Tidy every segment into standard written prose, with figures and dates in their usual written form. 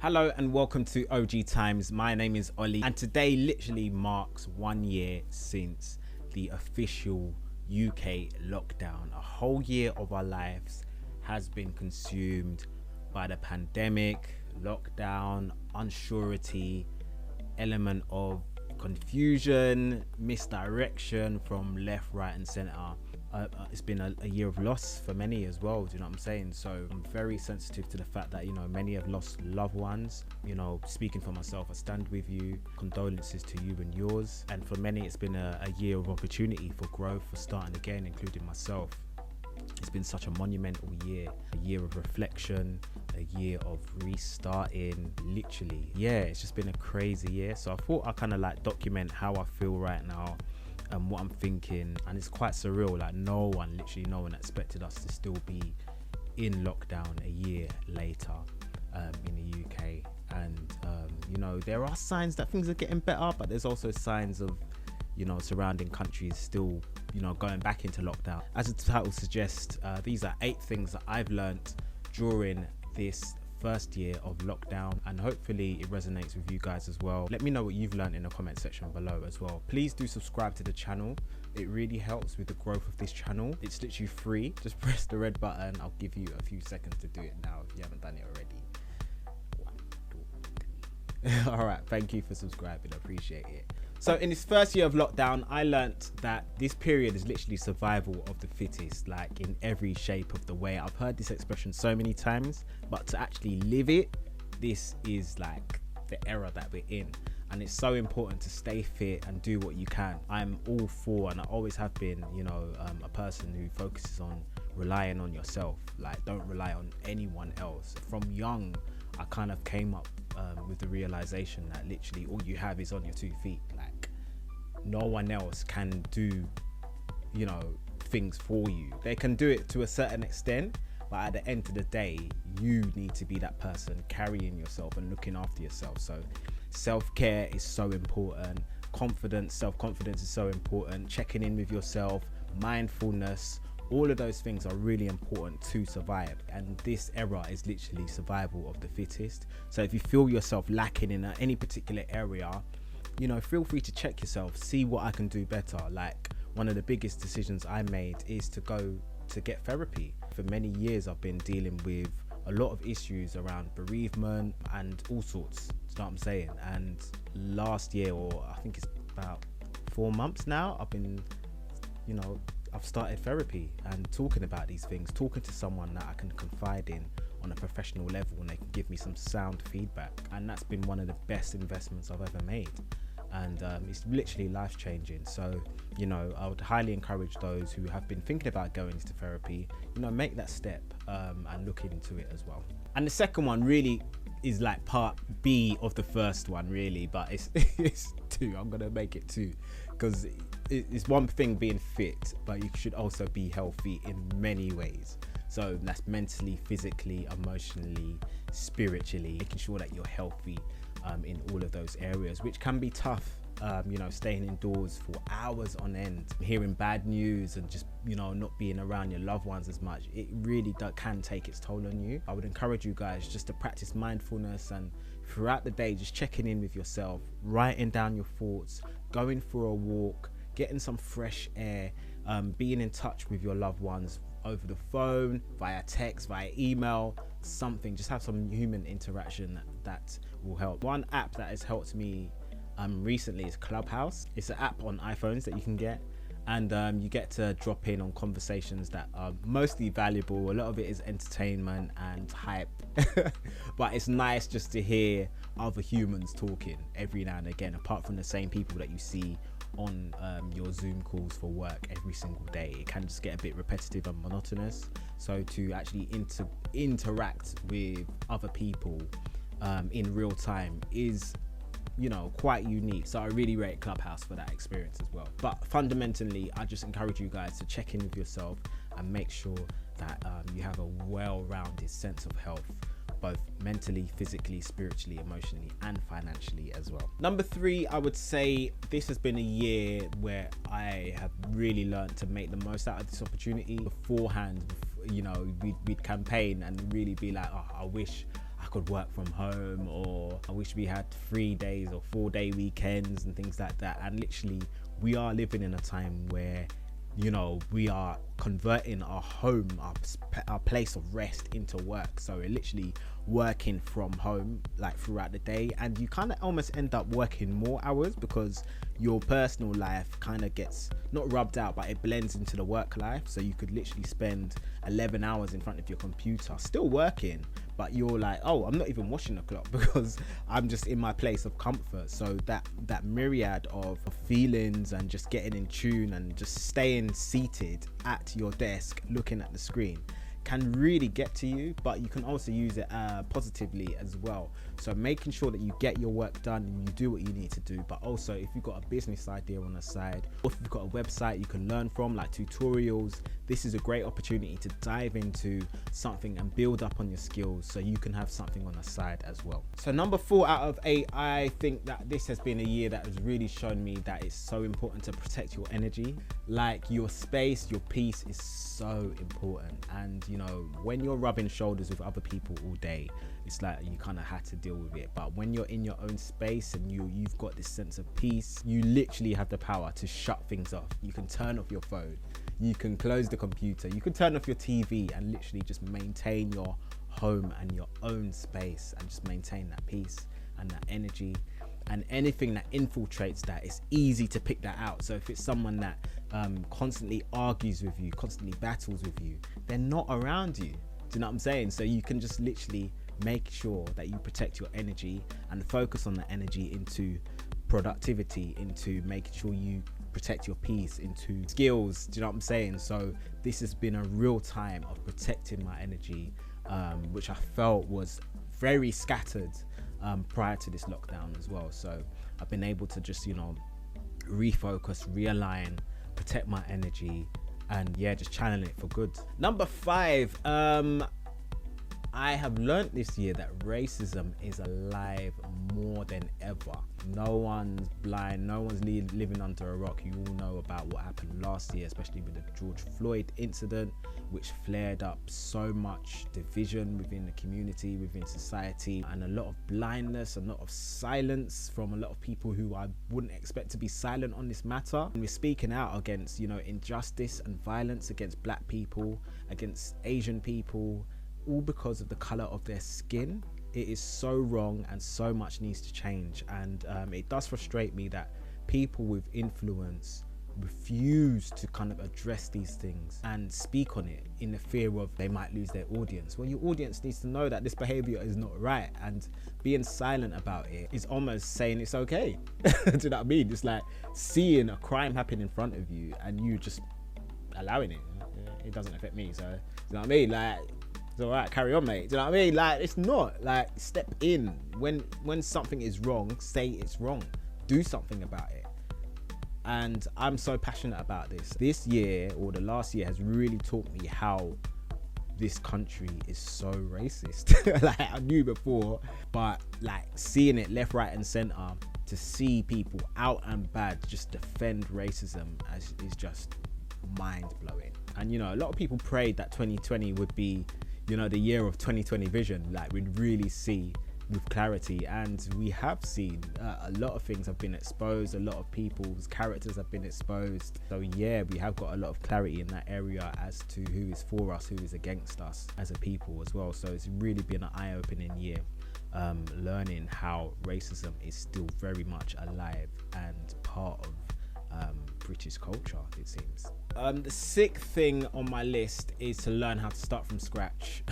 Hello and welcome to OG Times. My name is Ollie and today literally marks 1 year since the official UK lockdown. A whole year of our lives has been consumed by the pandemic, lockdown, unsurety, element of confusion, misdirection from left, right and centre. It's been a year of loss for many as well, do you know what I'm saying? So I'm very sensitive to the fact that, many have lost loved ones. Speaking for myself, I stand with you. Condolences to you and yours. And for many, it's been a year of opportunity for growth, for starting again, including myself. It's been such a monumental year, a year of reflection, a year of restarting, literally. Yeah, it's just been a crazy year. So I thought I'd kind of like document how I feel right now and what I'm thinking. And it's quite surreal, like no one expected us to still be in lockdown a year later in the UK. And, there are signs that things are getting better, but there's also signs of, surrounding countries still, going back into lockdown. As the title suggests, these are 8 things that I've learnt during this first year of lockdown, and hopefully it resonates with you guys as well. Let me know what you've learned in the comment section below as well. Please do subscribe to the channel. It really helps with the growth of this channel. It's literally free. Just press the red button. I'll give you a few seconds to do it now if you haven't done it already. 1, 2, 3. All right, thank you for subscribing. I appreciate it. So in this first year of lockdown, I learnt that this period is literally survival of the fittest, like in every shape of the way. I've heard this expression so many times, but to actually live it, this is like the era that we're in. And it's so important to stay fit and do what you can. I'm all for, and I always have been, a person who focuses on relying on yourself. Like, don't rely on anyone else. From young, I kind of came up with the realization that literally all you have is on your 2 feet. Like, no one else can do, things for you. They can do it to a certain extent, but at the end of the day, you need to be that person carrying yourself and looking after yourself. So self-care is so important. Confidence, self-confidence is so important. Checking in with yourself, mindfulness, all of those things are really important to survive. And this era is literally survival of the fittest. So if you feel yourself lacking in any particular area, feel free to check yourself, see what I can do better. Like, one of the biggest decisions I made is to go to get therapy. For many years, I've been dealing with a lot of issues around bereavement and all sorts, you know what I'm saying? And last year, or I think it's about 4 months now, I've started therapy and talking about these things, talking to someone that I can confide in on a professional level, and they can give me some sound feedback. And that's been one of the best investments I've ever made. And it's literally life-changing. So, I would highly encourage those who have been thinking about going into therapy, make that step and look into it as well. And the second one really is like part B of the first one, really, but it's 2. I'm gonna make it 2 because it's one thing being fit, but you should also be healthy in many ways. So that's mentally, physically, emotionally, spiritually, making sure that you're healthy in all of those areas, which can be tough. Staying indoors for hours on end, hearing bad news and just, not being around your loved ones as much, it really can take its toll on you. I would encourage you guys just to practice mindfulness and throughout the day, just checking in with yourself, writing down your thoughts, going for a walk, getting some fresh air, being in touch with your loved ones over the phone, via text, via email, something. Just have some human interaction that will help. One app that has helped me recently is Clubhouse. It's an app on iPhones that you can get, and you get to drop in on conversations that are mostly valuable. A lot of it is entertainment and hype, but it's nice just to hear other humans talking every now and again, apart from the same people that you see on your Zoom calls for work every single day. It can just get a bit repetitive and monotonous. So to actually interact with other people in real time is quite unique. So I really rate Clubhouse for that experience as well. But fundamentally, I just encourage you guys to check in with yourself and make sure that you have a well-rounded sense of health, both mentally, physically, spiritually, emotionally, and financially as well. Number 3, I would say this has been a year where I have really learned to make the most out of this opportunity. Beforehand, we'd campaign and really be like, oh, I wish I could work from home, or I wish we had 3 days or 4-day weekends and things like that. And literally, we are living in a time where, you know, we are converting our home, our place of rest into work. So we're literally working from home like throughout the day, and you kind of almost end up working more hours because your personal life kind of gets not rubbed out, but it blends into the work life. So you could literally spend 11 hours in front of your computer still working, but you're like, oh, I'm not even watching the clock because I'm just in my place of comfort. So that myriad of feelings and just getting in tune and just staying seated at your desk looking at the screen can really get to you, but you can also use it positively as well. So making sure that you get your work done and you do what you need to do, but also if you've got a business idea on the side, or if you've got a website you can learn from, like tutorials, this is a great opportunity to dive into something and build up on your skills so you can have something on the side as well. So number 4 out of 8, I think that this has been a year that has really shown me that it's so important to protect your energy. Like your space, your peace is so important. And you know, when you're rubbing shoulders with other people all day, it's like you kind of had to deal with it. But when you're in your own space and you've got this sense of peace, you literally have the power to shut things off. You can turn off your phone, you can close the computer, you can turn off your TV, and literally just maintain your home and your own space and just maintain that peace and that energy. And anything that infiltrates that, it's easy to pick that out. So if it's someone that constantly argues with you, constantly battles with you, they're not around you. Do you know what I'm saying? So you can just literally make sure that you protect your energy and focus on the energy into productivity, into making sure you protect your peace, into skills. Do you know what I'm saying? So this has been a real time of protecting my energy, which I felt was very scattered prior to this lockdown as well. So I've been able to just, you know, refocus, realign, protect my energy, and yeah, just channel it for good. Number 5, I have learned this year that racism is alive more than ever. No one's blind, no one's living under a rock. You all know about what happened last year, especially with the George Floyd incident, which flared up so much division within the community, within society, and a lot of blindness, a lot of silence from a lot of people who I wouldn't expect to be silent on this matter. And we're speaking out against, you know, injustice and violence against black people, against Asian people, all because of the color of their skin. It is so wrong, and so much needs to change. And it does frustrate me that people with influence refuse to kind of address these things and speak on it in the fear of they might lose their audience. Well, your audience needs to know that this behavior is not right, and being silent about it is almost saying it's okay. Do you know what I mean? It's like seeing a crime happen in front of you and you just allowing it. It doesn't affect me, so you know what I mean? Like, it's all right, carry on, mate. Do you know what I mean? Like, it's not. Like, step in. When something is wrong, say it's wrong. Do something about it. And I'm so passionate about this. This year, or the last year, has really taught me how this country is so racist. Like, I knew before, but like seeing it left, right, and center, to see people out and bad just defend racism is just mind blowing. And you know, a lot of people prayed that 2020 would be, you know, the year of 2020 vision, like we'd really see with clarity, and we have seen a lot of things have been exposed, a lot of people's characters have been exposed. So yeah, we have got a lot of clarity in that area as to who is for us, who is against us as a people as well. So it's really been an eye-opening year, learning how racism is still very much alive and part of British culture, it seems. The 6th thing on my list is to learn how to start from scratch.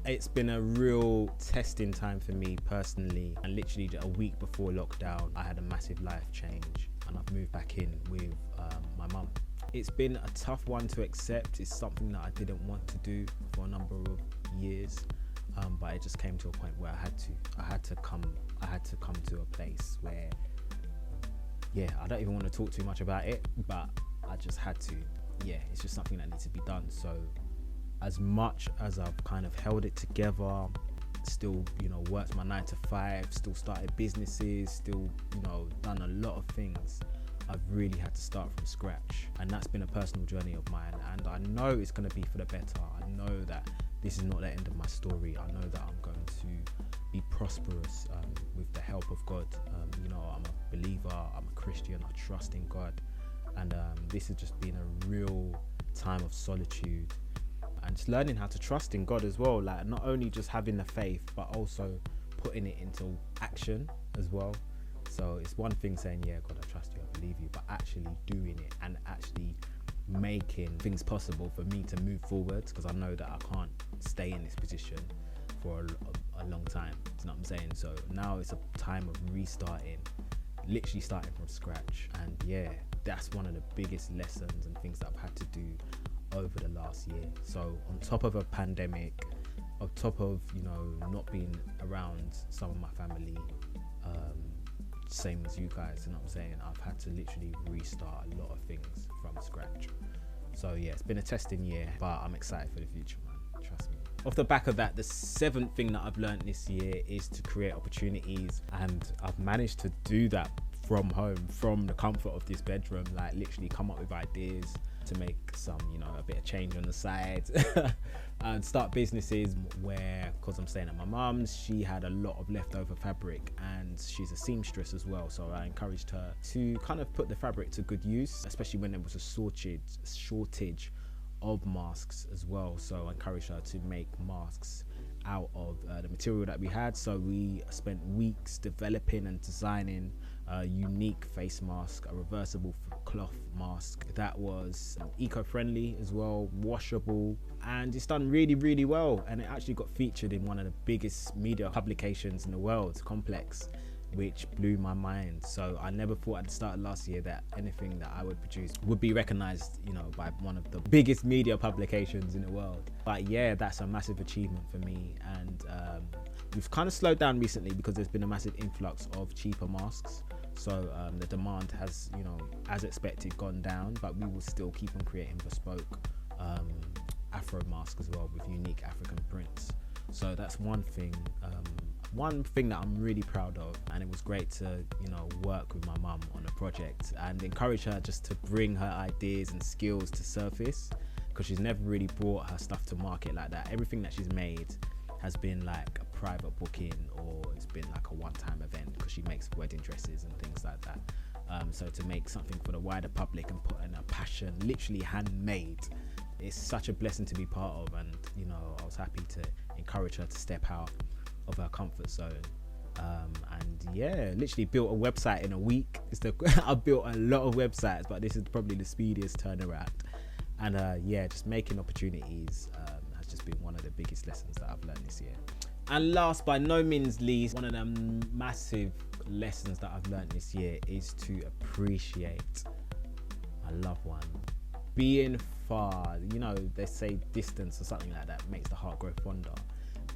It's been a real testing time for me personally, and literally a week before lockdown I had a massive life change, and I've moved back in with my mum. It's been a tough one to accept. It's something that I didn't want to do for a number of years, but it just came to a point where I had to come to a place where, yeah, I don't even want to talk too much about it, but I just had to. Yeah, it's just something that needs to be done. So as much as I've kind of held it together, still, you know, worked my 9 to 5, still started businesses, still, you know, done a lot of things, I've really had to start from scratch. And that's been a personal journey of mine, and I know it's going to be for the better. I know that this is not the end of my story. I know that I'm going to be prosperous with the help of God. You know, I'm a believer, I'm a Christian, I trust in God, and this has just been a real time of solitude and just learning how to trust in God as well, like not only just having the faith but also putting it into action as well. So it's one thing saying, yeah, God, I trust you, I believe you, but actually doing it and actually making things possible for me to move forward, because I know that I can't stay in this position for a long time. You know what I'm saying? So now it's a time of restarting, literally starting from scratch. And yeah, that's one of the biggest lessons and things that I've had to do over the last year. So on top of a pandemic, on top of, you know, not being around some of my family, same as you guys, you know what I'm saying, I've had to literally restart a lot of things from scratch. So yeah, it's been a testing year, but I'm excited for the future, man, trust me. Off the back of that, the 7th thing that I've learned this year is to create opportunities, and I've managed to do that from home, from the comfort of this bedroom, like literally come up with ideas to make some, you know, a bit of change on the side and start businesses where, because I'm staying at my mum's, she had a lot of leftover fabric and she's a seamstress as well, so I encouraged her to kind of put the fabric to good use, especially when there was a shortage of masks as well. So I encouraged her to make masks out of the material that we had. So we spent weeks developing and designing a unique face mask, a reversible cloth mask that was eco-friendly as well, washable, and it's done really, really well. And it actually got featured in one of the biggest media publications in the world, Complex, which blew my mind. So I never thought at the start of last year that anything that I would produce would be recognized, you know, by one of the biggest media publications in the world. But yeah, that's a massive achievement for me. And we've kind of slowed down recently because there's been a massive influx of cheaper masks. So the demand has, you know, as expected, gone down, but we will still keep on creating bespoke Afro masks as well with unique African prints. So that's one thing that I'm really proud of, and it was great to, you know, work with my mum on a project and encourage her just to bring her ideas and skills to surface, because she's never really brought her stuff to market like that. Everything that she's made has been like a private booking, or it's been like a one-time event, because she makes wedding dresses and things like that. So to make something for the wider public and put in a passion, literally handmade, it's such a blessing to be part of. And you know, I was happy to encourage her to step out of her comfort zone, and yeah, literally built a website in a week. I've built a lot of websites, but this is probably the speediest turnaround. And yeah, just making opportunities has just been one of the biggest lessons that I've learned this year. And last by no means least, one of the massive lessons that I've learned this year is to appreciate my loved one. Being far, you know, they say distance or something like that makes the heart grow fonder.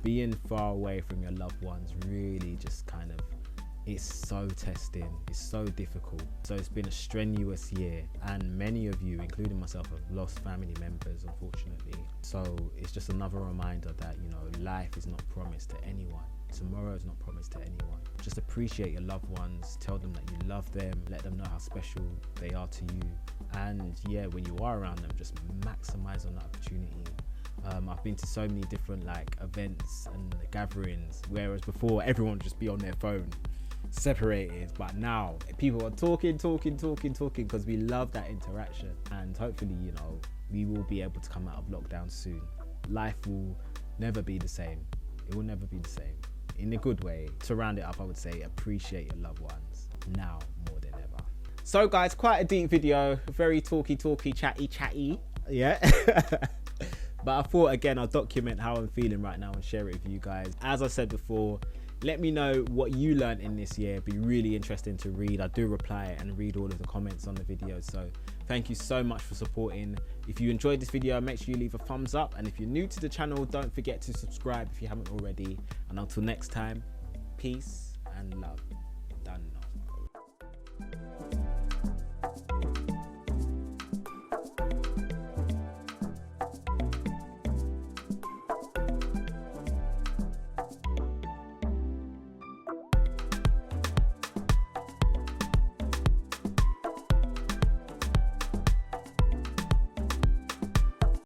Being far away from your loved ones really just kind of, it's so testing, it's so difficult. So it's been a strenuous year, and many of you, including myself, have lost family members, unfortunately. So it's just another reminder that, you know, life is not promised to anyone. Tomorrow is not promised to anyone. Just appreciate your loved ones, tell them that you love them, let them know how special they are to you. And yeah, when you are around them, just maximize on that opportunity. I've been to so many different like events and gatherings, whereas before everyone would just be on their phone, separated, but now people are talking because we love that interaction. And hopefully, you know, we will be able to come out of lockdown soon. Life will never be the same. It will never be the same, in a good way. To round it up, I would say appreciate your loved ones now more than ever. So guys, quite a deep video, very talky, chatty, yeah. But I thought, again, I'll document how I'm feeling right now and share it with you guys. As I said before, let me know what you learned in this year. It'd be really interesting to read. I do reply and read all of the comments on the video. So thank you so much for supporting. If you enjoyed this video, make sure you leave a thumbs up. And if you're new to the channel, don't forget to subscribe if you haven't already. And until next time, peace and love.